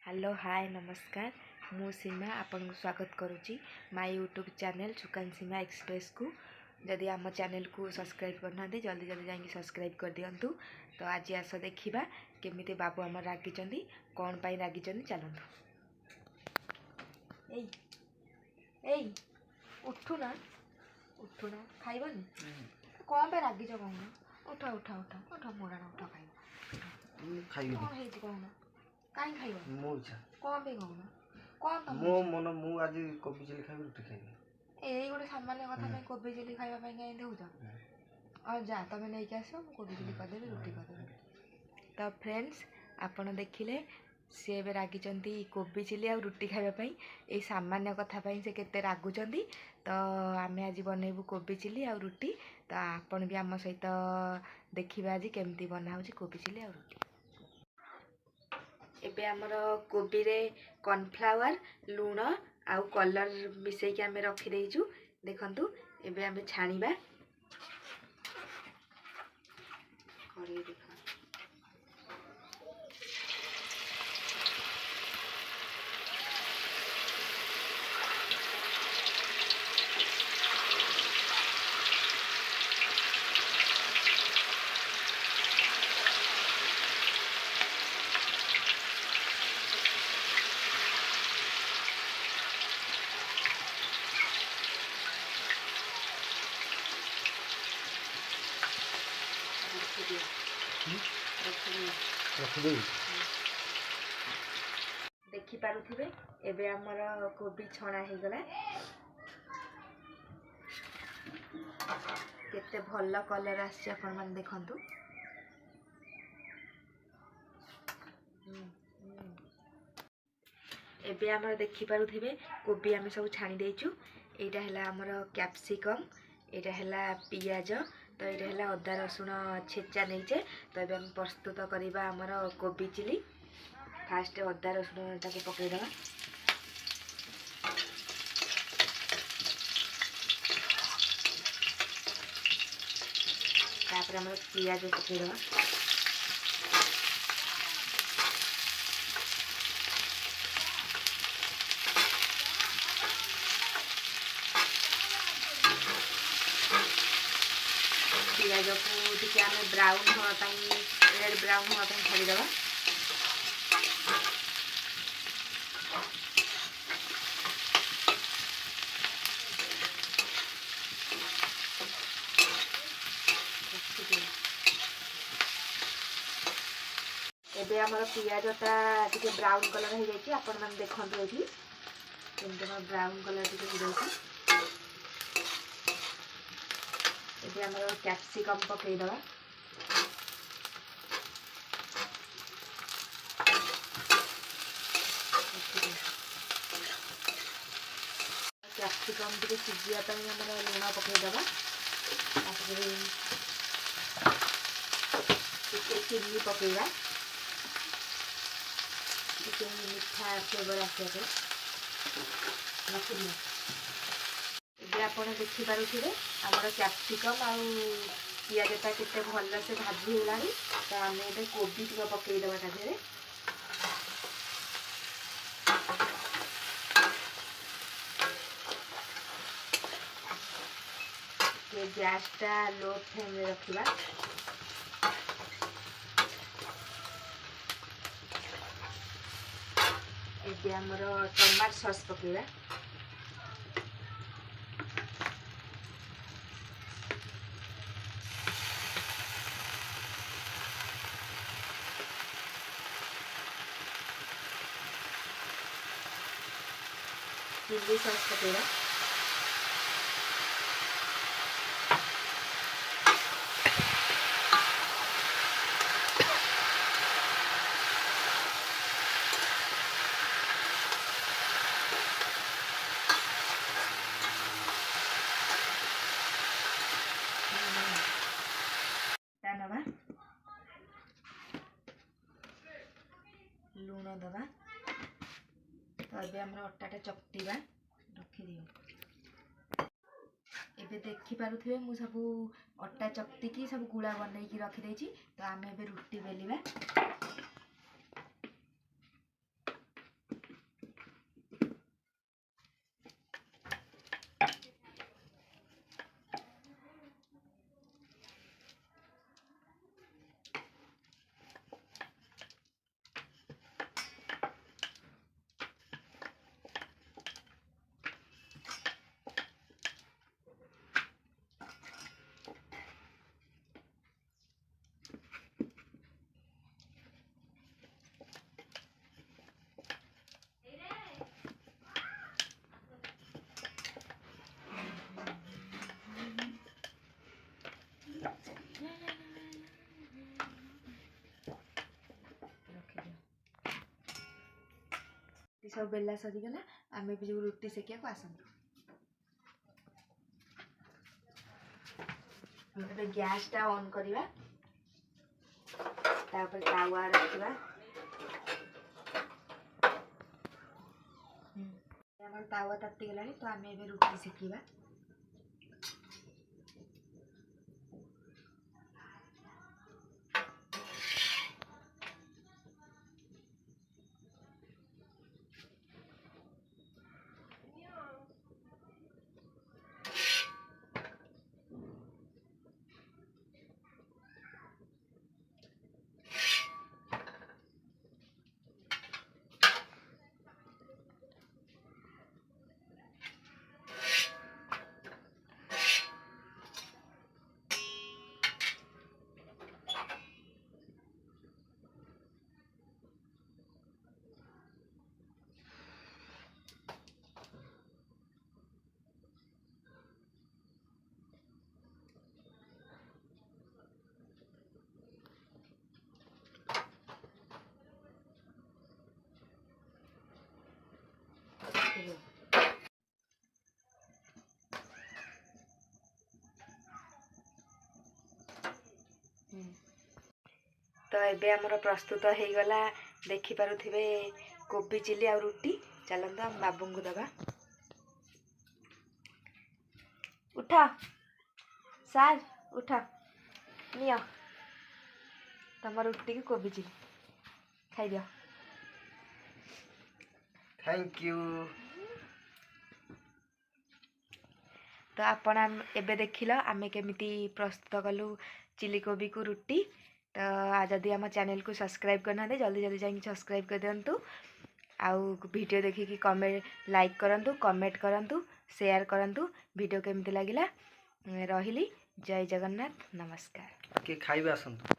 Hello hi नमस्कार मु सीमा आपन को स्वागत करुच्ची माय यूट्यूब चैनल सुकान सीमा एक्सप्रेस को। जदि आम चैनल को सब्सक्राइब करना जल्दी जल्दी जाकि सब्सक्राइब कर दिंतु। तो आज आस देखा केमिति बाबू आम रागी कौन पाई रागी चलतु। उठुना उठुना खाइबनी कौन पे रागी कहूना उठा उठा उठा उठा मोराना उठा खाइब कहूना काई खाइब मो इच्छा कौन पे कहूना कौन तम मो मन मु आज कोबी चिली खाइब रुटी खाइब एई गोटे सामान्य कथा में कोबी चिली खाइबा पई काई देउछ और जा तमे नै के आसो मु कोबी चिली कर देबी रुटी कर देबी। तो फ्रेंड्स आपण देखिले सी ए रागी कोबी चिली आ रुटी खाइबा पई ए सामान्य कथा पई से केते रागुचंदी। तो आमे आज बनैबू कोबी चिली आ रुटी। तो आपण भी आम सहित देखिबा आज केमती बना होची कोबी चिली आ रुटी। एबे हमर कोबी रे कॉर्नफ्लावर लूण आउ कलर मिसई के आमे रखी देइचू। देखंतु एबे आमे छाणीबा करी देखा देखि पारुथिबे एबे हमर कोबी छणा हे गला केते भल्ल कलर आसी आपण मन देखंतु। एबे हमर देखि पारुथिबे कोबी आमे सब छाणी देइचू। एटा हला हमर कैप्सिकम एटा हला पियाज तो ये है अदा रसुण छेचा नहीं। तो ये हम प्रस्तुत करवा आमर कोबी चिली। फास्ट अदा रसुण टाक पकईदे आम पियाज पकईदे पियाज को टी आम ब्राउन हाँपाई रेड ब्राउन हाँपाई छाड़ीदे। एबे आमर पियाजटा टी ब्राउन कलर हो जाए आपण मैंने देखते ये केमती ब्राउन कलर टी हो जाए। ये आम कैप्सिकम पकईदे कैप्सिकम टी सीझापी आम लुण पकईदे चीनी पकईवा मीठा फ्लेवर आसा ये आप देखिपे आमर कैप्सिकम आउ पियाजटा केते भल से भाजी होगा। तो आम ये कोबी टी पकईदे तादेह गैसटा लो फ्लेम रे रखा। ये आमर टमाटो सॉस पकईवा चिल्ली सॉस पकईवा लुण दबा। तो ये आम अटाटा चकटिबा रखिदि एबे देखिपे मु सब अटा चकटिकी सब गुड़ा बनई रखिदे। तो आम ए रुटी बेलिबा सब बेला सरीगला आम भी जो रुटी सेकिया आसतु गैस टा ऑन करवा तावा रखा तावा ताती गला तो आम ए रुटी सेकिवा तो ये आमर प्रस्तुत हो गला देखिपे कोबी चिली आ रुटी चलता आम बाबू को दबा उठ सार उठ नियो तुम रुटी की कोबी चिली खाई दियो थैंक यू। तो आपण एबे देखिल आमे केमिति प्रस्तुत कलु चिली कोबी को रुटी। तो जदि आम चैनल को सब्सक्राइब करना जल्दी जल्दी जाकि सब्सक्राइब कर दिंतु आउ वीडियो देखिकी कमेंट लाइक करंतु कमेंट करंतु शेयर करंतु वीडियो केमिति लागिला रहिली जय जगन्नाथ नमस्कार के खाइबे आसंतु।